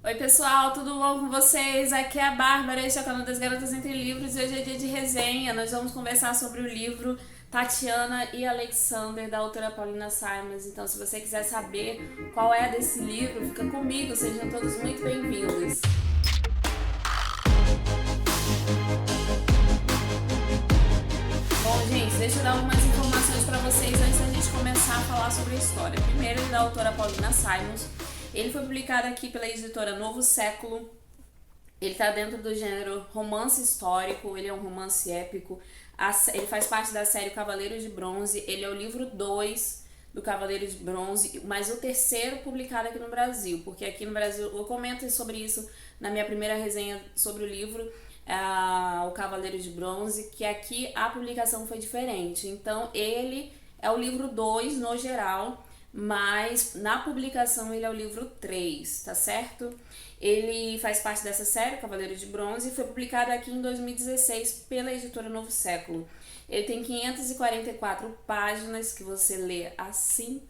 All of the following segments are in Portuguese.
Oi pessoal, tudo bom com vocês? Aqui é a Bárbara, este é o canal das Garotas Entre Livros e hoje é dia de resenha. Nós vamos conversar sobre o livro Tatiana e Alexander, da autora Paulina Simons. Então, se você quiser saber qual é desse livro, fica comigo, sejam todos muito bem-vindos. Bom, gente, deixa eu dar algumas informações para vocês antes da gente começar a falar sobre a história. Primeiro, ele é da autora Paulina Simons. Ele foi publicado aqui pela editora Novo Século. Ele está dentro do gênero romance histórico, ele é um romance épico. Ele faz parte da série Cavaleiros de Bronze. Ele é o livro 2 do Cavaleiros de Bronze, mas o terceiro publicado aqui no Brasil, porque aqui no Brasil, eu comento sobre isso na minha primeira resenha sobre o livro, o Cavaleiro de Bronze, que aqui a publicação foi diferente. Então ele é o livro 2 no geral, mas na publicação ele é o livro 3, tá certo? Ele faz parte dessa série, Cavaleiro de Bronze, e foi publicado aqui em 2016 pela editora Novo Século. Ele tem 544 páginas que você lê assim.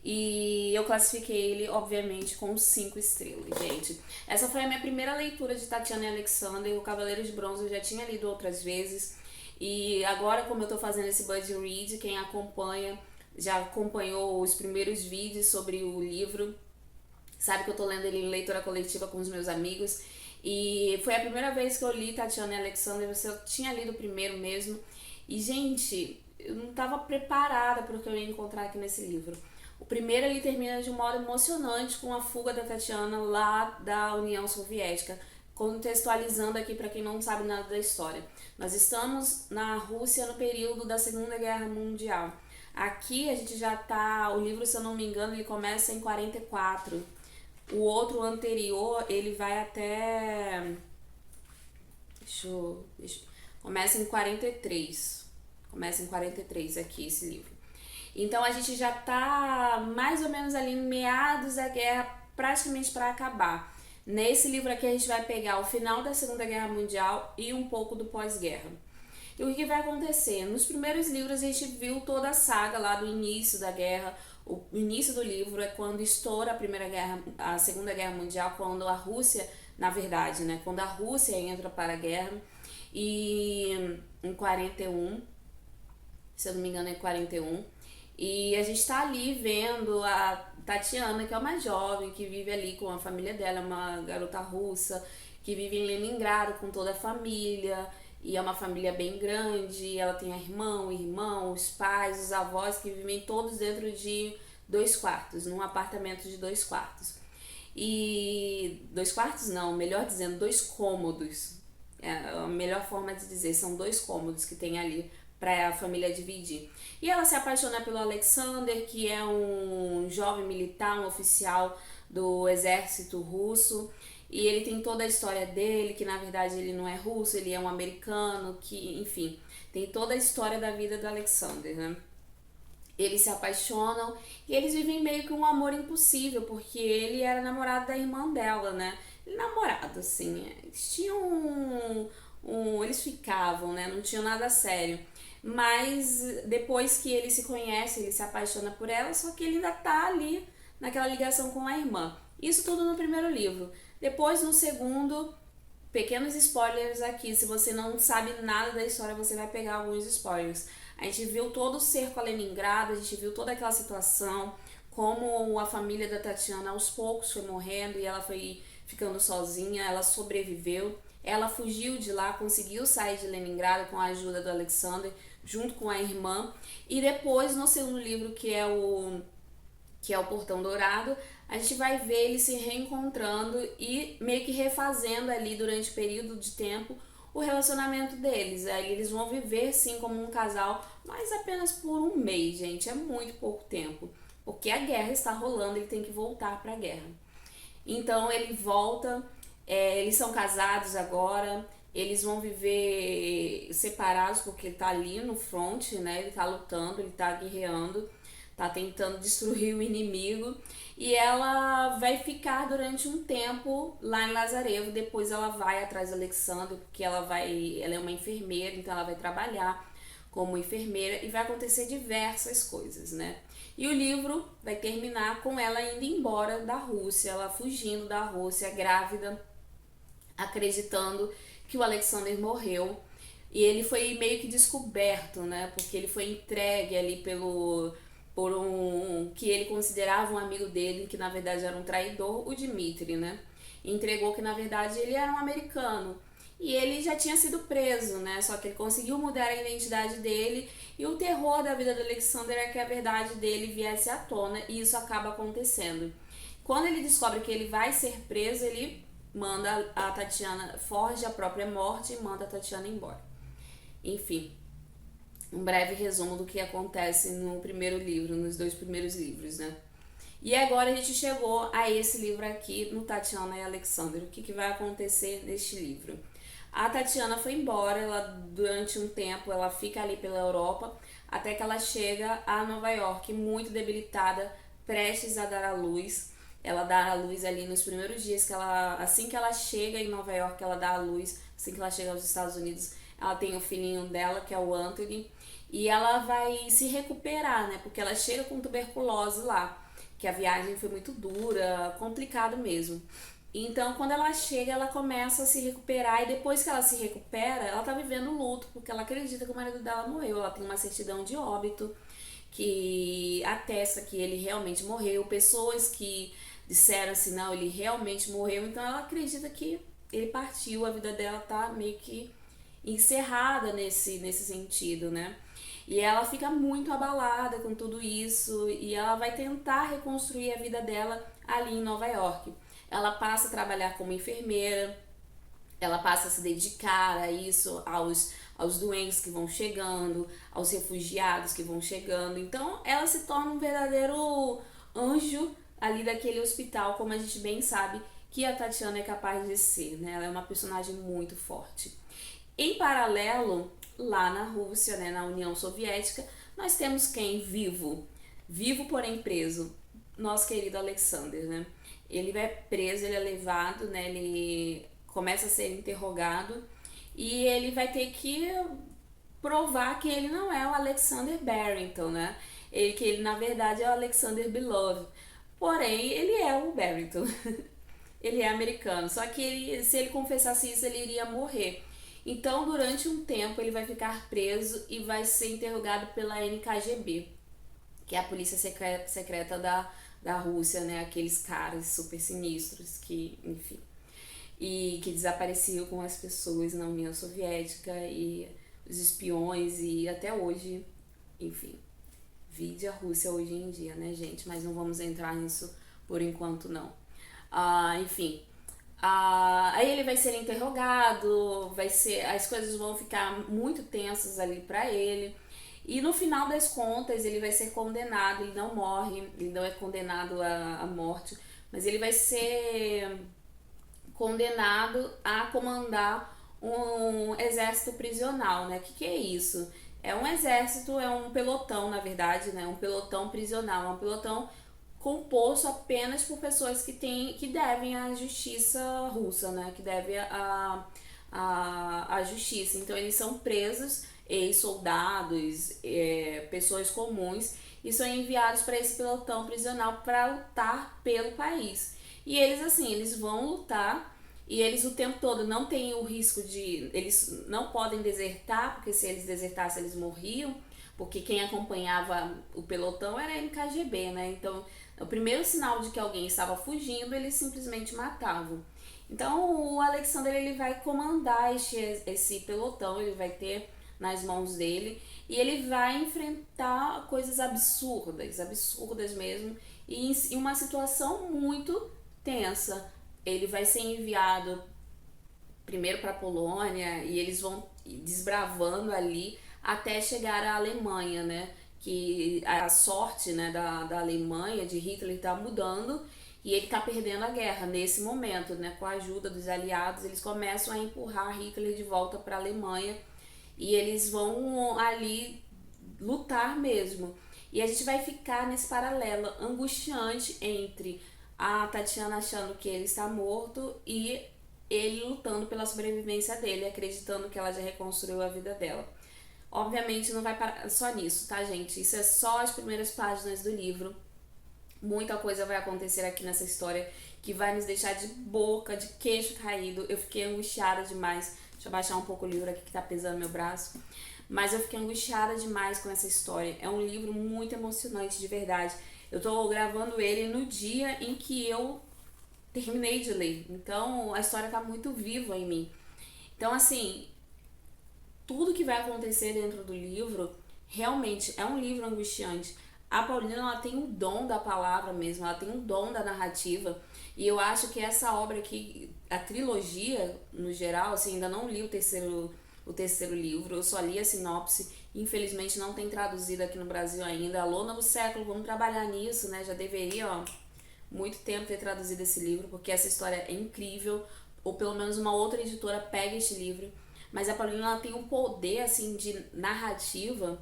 E eu classifiquei ele, obviamente, com 5 estrelas, gente. Essa foi a minha primeira leitura de Tatiana e Alexander. O Cavaleiro de Bronze eu já tinha lido outras vezes. E agora, como eu tô fazendo esse buddy read, quem acompanha já acompanhou os primeiros vídeos sobre o livro, sabe que eu tô lendo ele em leitura coletiva com os meus amigos. E foi a primeira vez que eu li Tatiana e Alexander. Eu tinha lido o primeiro mesmo. E, gente, eu não estava preparada para o que eu ia encontrar aqui nesse livro. O primeiro ele termina de um modo emocionante com a fuga da Tatiana lá da União Soviética. Contextualizando aqui para quem não sabe nada da história. Nós estamos na Rússia no período da Segunda Guerra Mundial. Aqui a gente já tá, o livro, se eu não me engano, ele começa em 44. O outro anterior, ele vai até começa em 43. Começa em 43 aqui esse livro. Então a gente já tá mais ou menos ali em meados da guerra, praticamente para acabar. Nesse livro aqui a gente vai pegar o final da Segunda Guerra Mundial e um pouco do pós-guerra. E o que vai acontecer? Nos primeiros livros a gente viu toda a saga lá do início da guerra. O início do livro é quando estoura a Segunda Guerra Mundial, quando a Rússia, na verdade, né, quando a Rússia entra para a guerra, e em 41, se eu não me engano é 41, e a gente tá ali vendo a Tatiana, que é uma jovem que vive ali com a família dela, uma garota russa, que vive em Leningrado com toda a família, e é uma família bem grande. Ela tem irmão, os pais, os avós, que vivem todos dentro de 2 quartos, num apartamento de 2 quartos. E 2 quartos não, melhor dizendo, 2 cômodos. É a melhor forma de dizer, são 2 cômodos que tem ali para a família dividir. E ela se apaixona pelo Alexander, que é um jovem militar, um oficial do exército russo. E ele tem toda a história dele, que na verdade ele não é russo, ele é um americano, que, enfim, tem toda a história da vida do Alexander, né? Eles se apaixonam e eles vivem meio que um amor impossível, porque ele era namorado da irmã dela, né? Namorado, assim, eles tinham eles ficavam, né? Não tinham nada sério. Mas depois que ele se conhece, ele se apaixona por ela, só que ele ainda tá ali naquela ligação com a irmã. Isso tudo no primeiro livro. Depois, no segundo, pequenos spoilers aqui. Se você não sabe nada da história, você vai pegar alguns spoilers. A gente viu todo o cerco a Leningrado, a gente viu toda aquela situação, como a família da Tatiana aos poucos foi morrendo e ela foi ficando sozinha, ela sobreviveu. Ela fugiu de lá, conseguiu sair de Leningrado com a ajuda do Alexander, junto com a irmã. E depois, no segundo livro, que é o Portão Dourado, a gente vai ver eles se reencontrando e meio que refazendo ali durante o período de tempo o relacionamento deles. Aí eles vão viver sim como um casal, mas apenas por um mês, gente, é muito pouco tempo, porque a guerra está rolando, ele tem que voltar para a guerra. Então ele volta, eles são casados agora, eles vão viver separados porque ele tá ali no front, né? Ele tá lutando, ele tá guerreando, tá tentando destruir o inimigo. E ela vai ficar durante um tempo lá em Lazarevo. Depois ela vai atrás do Alexandre, porque ela é uma enfermeira, então ela vai trabalhar como enfermeira e vai acontecer diversas coisas, né? E o livro vai terminar com ela indo embora da Rússia, ela fugindo da Rússia, grávida, acreditando que o Alexander morreu. E ele foi meio que descoberto, né? Porque ele foi entregue ali por um que ele considerava um amigo dele, que na verdade era um traidor, o Dmitri, né? Entregou que na verdade ele era um americano. E ele já tinha sido preso, né? Só que ele conseguiu mudar a identidade dele. E o terror da vida do Alexander é que a verdade dele viesse à tona. E isso acaba acontecendo. Quando ele descobre que ele vai ser preso, ele manda a Tatiana, forja a própria morte e manda a Tatiana embora. Enfim, um breve resumo do que acontece no primeiro livro, nos dois primeiros livros, né? E agora a gente chegou a esse livro aqui, no Tatiana e Alexander. O que vai acontecer neste livro? A Tatiana foi embora, ela, durante um tempo ela fica ali pela Europa, até que ela chega a Nova York, muito debilitada, prestes a dar à luz. Ela dá à luz ali nos primeiros dias que ela, assim que ela chega em Nova York, ela dá à luz, assim que ela chega aos Estados Unidos, ela tem o filhinho dela, que é o Anthony, e ela vai se recuperar, né? Porque ela chega com tuberculose lá, que a viagem foi muito dura, complicado mesmo. Então, quando ela chega, ela começa a se recuperar, e depois que ela se recupera, ela tá vivendo luto, porque ela acredita que o marido dela morreu. Ela tem uma certidão de óbito que atesta que ele realmente morreu, pessoas que disseram assim, não, ele realmente morreu, então ela acredita que ele partiu, a vida dela tá meio que encerrada nesse sentido, né? E ela fica muito abalada com tudo isso e ela vai tentar reconstruir a vida dela ali em Nova York. Ela passa a trabalhar como enfermeira, ela passa a se dedicar a isso, aos doentes que vão chegando, aos refugiados que vão chegando. Então ela se torna um verdadeiro anjo ali daquele hospital, como a gente bem sabe que a Tatiana é capaz de ser, né? Ela é uma personagem muito forte. Em paralelo, lá na Rússia, né, na União Soviética, nós temos quem vivo, vivo porém preso, nosso querido Alexander, né? Ele vai preso, ele é levado, né? Ele começa a ser interrogado e ele vai ter que provar que ele não é o Alexander Barrington, né? Que ele na verdade é o Alexander Beloved. Porém, ele é o Barrington. Ele é americano, só que se ele confessasse isso, ele iria morrer. Então, durante um tempo, ele vai ficar preso e vai ser interrogado pela NKGB, que é a polícia secreta da Rússia, né? Aqueles caras super sinistros que, enfim, e que desapareciam com as pessoas na União Soviética e os espiões e até hoje, enfim, vide a Rússia hoje em dia, né, gente? Mas não vamos entrar nisso por enquanto, não. Enfim, aí ele vai ser interrogado, as coisas vão ficar muito tensas ali pra ele. E no final das contas ele vai ser condenado, ele não morre, ele não é condenado à morte, mas ele vai ser condenado a comandar um exército prisional, né? O que é isso? É um exército, é um pelotão, na verdade, né? Um pelotão prisional, é um pelotão composto apenas por pessoas que devem à justiça russa, né? Que devem à justiça. Então eles são presos, ex-soldados, pessoas comuns, e são enviados para esse pelotão prisional para lutar pelo país. E eles, assim, eles vão lutar e eles o tempo todo não têm o risco de... Eles não podem desertar, porque se eles desertassem eles morriam, porque quem acompanhava o pelotão era a NKGB, né? Então, o primeiro sinal de que alguém estava fugindo, eles simplesmente matavam. Então, o Alexander, ele vai comandar esse pelotão, ele vai ter nas mãos dele, e ele vai enfrentar coisas absurdas mesmo, e em uma situação muito tensa. Ele vai ser enviado primeiro para a Polônia e eles vão desbravando ali até chegar à Alemanha, né? Que a sorte, né, da Alemanha, de Hitler, está mudando e ele está perdendo a guerra nesse momento, né? Com a ajuda dos aliados, eles começam a empurrar Hitler de volta para a Alemanha e eles vão ali lutar mesmo. E a gente vai ficar nesse paralelo angustiante entre a Tatiana achando que ele está morto e ele lutando pela sobrevivência dele, acreditando que ela já reconstruiu a vida dela. Obviamente não vai parar só nisso, tá, gente? Isso é só as primeiras páginas do livro. Muita coisa vai acontecer aqui nessa história que vai nos deixar de boca, de queixo caído. Eu fiquei angustiada demais. Deixa eu baixar um pouco o livro aqui que tá pesando meu braço. Mas eu fiquei angustiada demais com essa história. É um livro muito emocionante, de verdade. Eu tô gravando ele no dia em que eu terminei de ler. Então a história tá muito viva em mim. Então, assim, tudo que vai acontecer dentro do livro realmente é um livro angustiante. A Paulina, ela tem um dom da palavra mesmo, ela tem um dom da narrativa. E eu acho que essa obra aqui, a trilogia no geral, assim, ainda não li o terceiro livro, eu só li a sinopse. Infelizmente não tem traduzido aqui no Brasil ainda. Alô, novo século, vamos trabalhar nisso, né? Já deveria, ó, muito tempo ter traduzido esse livro, porque essa história é incrível. Ou pelo menos uma outra editora pega este livro. Mas a Paulina, ela tem um poder, assim, de narrativa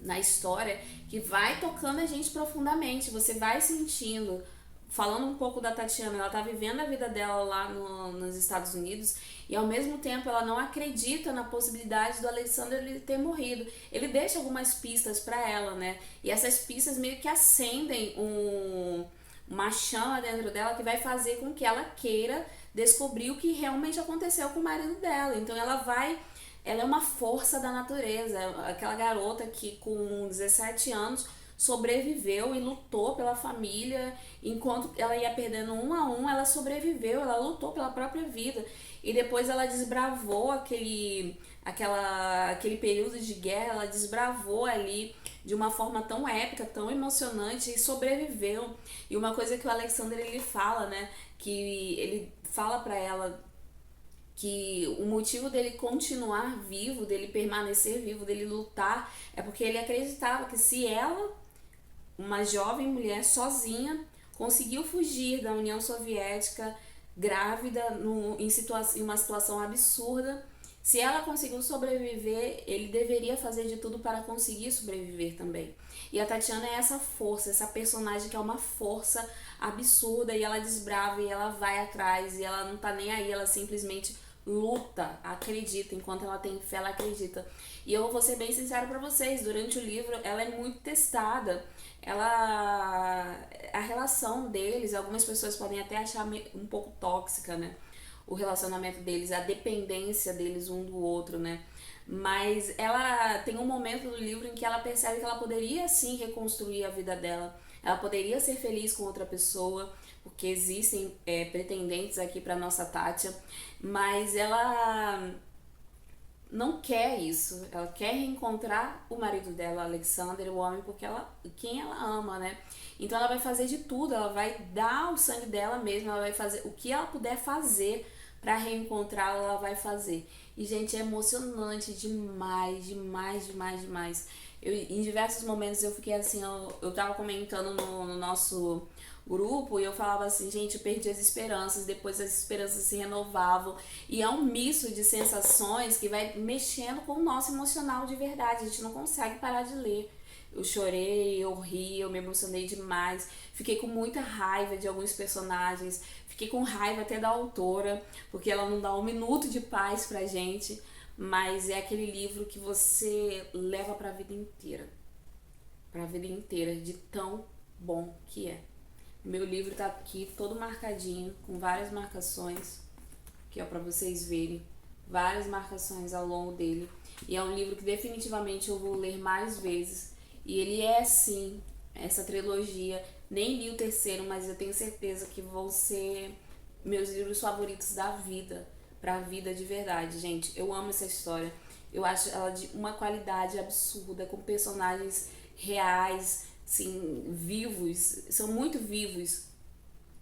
na história que vai tocando a gente profundamente. Você vai sentindo. Falando um pouco da Tatiana, ela tá vivendo a vida dela lá nos Estados Unidos e ao mesmo tempo ela não acredita na possibilidade do Alexander ele ter morrido. Ele deixa algumas pistas pra ela, né? E essas pistas meio que acendem uma chama dentro dela que vai fazer com que ela queira descobrir o que realmente aconteceu com o marido dela. Então ela é uma força da natureza, aquela garota que com 17 anos sobreviveu e lutou pela família, enquanto ela ia perdendo um a um, ela sobreviveu, ela lutou pela própria vida e depois ela desbravou aquele período de guerra, ela desbravou ali de uma forma tão épica, tão emocionante e sobreviveu. E uma coisa que o Alexander ele fala, né, que ele fala pra ela que o motivo dele continuar vivo, dele permanecer vivo, dele lutar, é porque ele acreditava que se ela, uma jovem mulher sozinha, conseguiu fugir da União Soviética grávida em uma situação absurda. Se ela conseguiu sobreviver, ele deveria fazer de tudo para conseguir sobreviver também. E a Tatiana é essa força, essa personagem que é uma força absurda e ela desbrava e ela vai atrás e ela não tá nem aí, ela simplesmente luta, acredita, enquanto ela tem fé, ela acredita. E eu vou ser bem sincera pra vocês, durante o livro ela é muito testada. A relação deles, algumas pessoas podem até achar um pouco tóxica, né? O relacionamento deles, a dependência deles um do outro, né? Mas ela tem um momento do livro em que ela percebe que ela poderia sim reconstruir a vida dela. Ela poderia ser feliz com outra pessoa, porque existem pretendentes aqui para nossa Tátia, mas ela não quer isso. Ela quer reencontrar o marido dela, Alexander, o homem, porque quem ela ama, né? Então ela vai fazer de tudo, ela vai dar o sangue dela mesma, ela vai fazer o que ela puder fazer para reencontrá-lo, ela vai fazer. E, gente, é emocionante demais, demais, demais, demais. Em diversos momentos eu fiquei assim, eu tava comentando no nosso grupo e eu falava assim, gente, eu perdi as esperanças, depois as esperanças se renovavam. E é um misto de sensações que vai mexendo com o nosso emocional de verdade, a gente não consegue parar de ler. Eu chorei, eu ri, eu me emocionei demais. Fiquei com muita raiva de alguns personagens. Fiquei com raiva até da autora, porque ela não dá um minuto de paz pra gente. Mas é aquele livro que você leva pra vida inteira. Pra vida inteira, de tão bom que é. Meu livro tá aqui todo marcadinho, com várias marcações, que é pra vocês verem. Várias marcações ao longo dele. E é um livro que definitivamente eu vou ler mais vezes. E ele é, sim, essa trilogia. Nem li o terceiro, mas eu tenho certeza que vão ser meus livros favoritos da vida. Pra vida de verdade, gente. Eu amo essa história. Eu acho ela de uma qualidade absurda, com personagens reais, assim, vivos. São muito vivos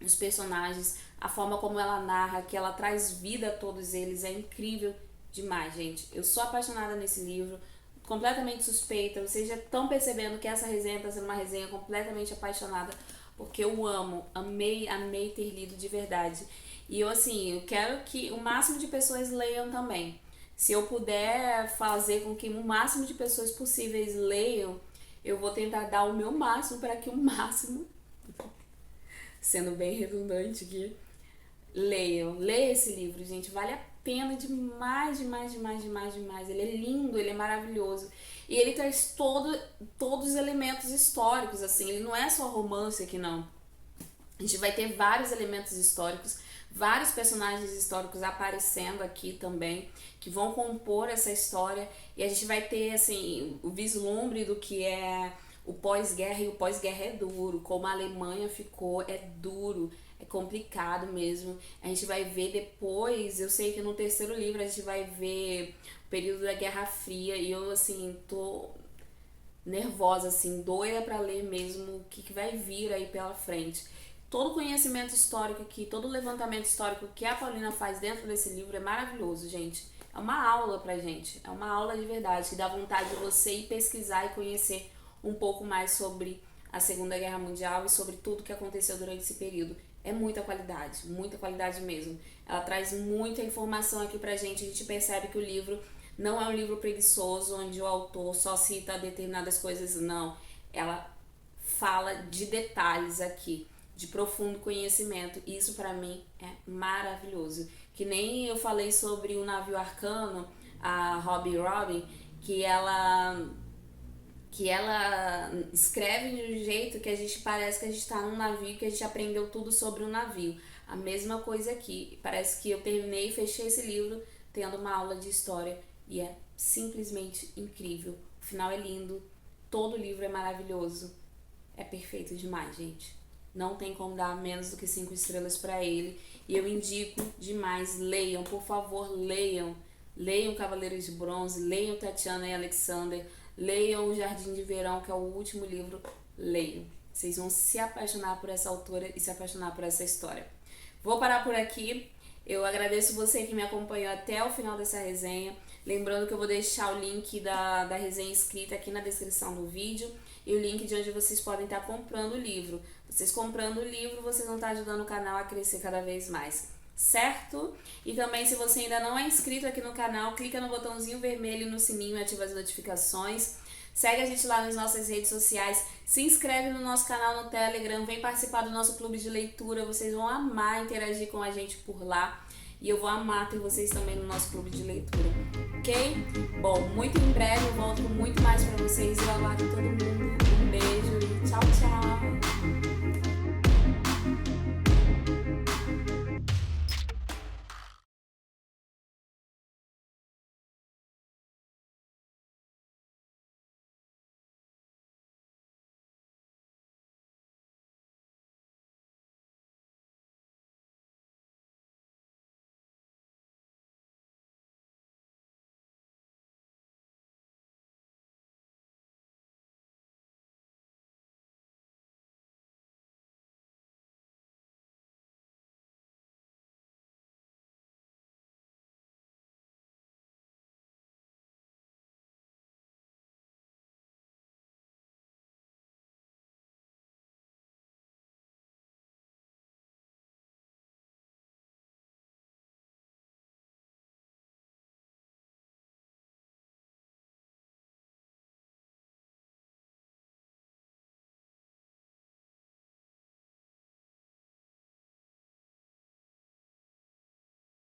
os personagens. A forma como ela narra, que ela traz vida a todos eles, é incrível demais, gente. Eu sou apaixonada nesse livro. Completamente suspeita, vocês já estão percebendo que essa resenha está sendo uma resenha completamente apaixonada, porque eu amo, amei ter lido de verdade. E eu assim, eu quero que o máximo de pessoas leiam também. Se eu puder fazer com que o máximo de pessoas possíveis leiam, eu vou tentar dar o meu máximo para que o máximo, sendo bem redundante aqui, Leia esse livro, gente, vale a pena demais, demais, demais, demais, demais. Ele é lindo, ele é maravilhoso. E ele traz todos os elementos históricos, assim, ele não é só romance aqui, não. A gente vai ter vários elementos históricos, vários personagens históricos aparecendo aqui também, que vão compor essa história, e a gente vai ter, assim, o vislumbre do que é o pós-guerra, e o pós-guerra é duro, como a Alemanha ficou, é duro, é complicado mesmo. A gente vai ver depois, eu sei que no terceiro livro a gente vai ver o período da Guerra Fria, e eu, assim, tô nervosa, assim, doida pra ler mesmo o que vai vir aí pela frente. Todo o conhecimento histórico aqui, todo o levantamento histórico que a Paulina faz dentro desse livro é maravilhoso, gente. É uma aula pra gente, é uma aula de verdade, que dá vontade de você ir pesquisar e conhecer um pouco mais sobre a Segunda Guerra Mundial e sobre tudo que aconteceu durante esse período. É muita qualidade mesmo. Ela traz muita informação aqui pra gente, a gente percebe que o livro não é um livro preguiçoso, onde o autor só cita determinadas coisas, não. Ela fala de detalhes aqui, de profundo conhecimento. Isso pra mim é maravilhoso. Que nem eu falei sobre o navio Arcano, a Robbie Robin, que ela escreve de um jeito que a gente parece que a gente está num navio, que a gente aprendeu tudo sobre o navio. A mesma coisa aqui. Parece que eu terminei e fechei esse livro tendo uma aula de história e é simplesmente incrível. O final é lindo, todo o livro é maravilhoso. É perfeito demais, gente. Não tem como dar menos do que 5 estrelas para ele. E eu indico demais, leiam, por favor, leiam. Leiam Cavaleiros de Bronze, leiam Tatiana e Alexander, leiam O Jardim de Verão, que é o último livro. Leiam. Vocês vão se apaixonar por essa autora e se apaixonar por essa história. Vou parar por aqui. Eu agradeço você que me acompanhou até o final dessa resenha. Lembrando que eu vou deixar o link da resenha escrita aqui na descrição do vídeo e o link de onde vocês podem estar comprando o livro. Vocês comprando o livro, vocês vão estar ajudando o canal a crescer cada vez mais, certo? E também, se você ainda não é inscrito aqui no canal, clica no botãozinho vermelho no sininho e ativa as notificações. Segue a gente lá nas nossas redes sociais, se inscreve no nosso canal no Telegram, vem participar do nosso clube de leitura, vocês vão amar interagir com a gente por lá. E eu vou amar ter vocês também no nosso clube de leitura, ok? Bom, muito em breve eu volto com muito mais pra vocês. Eu aguardo todo mundo. Um beijo e tchau, tchau!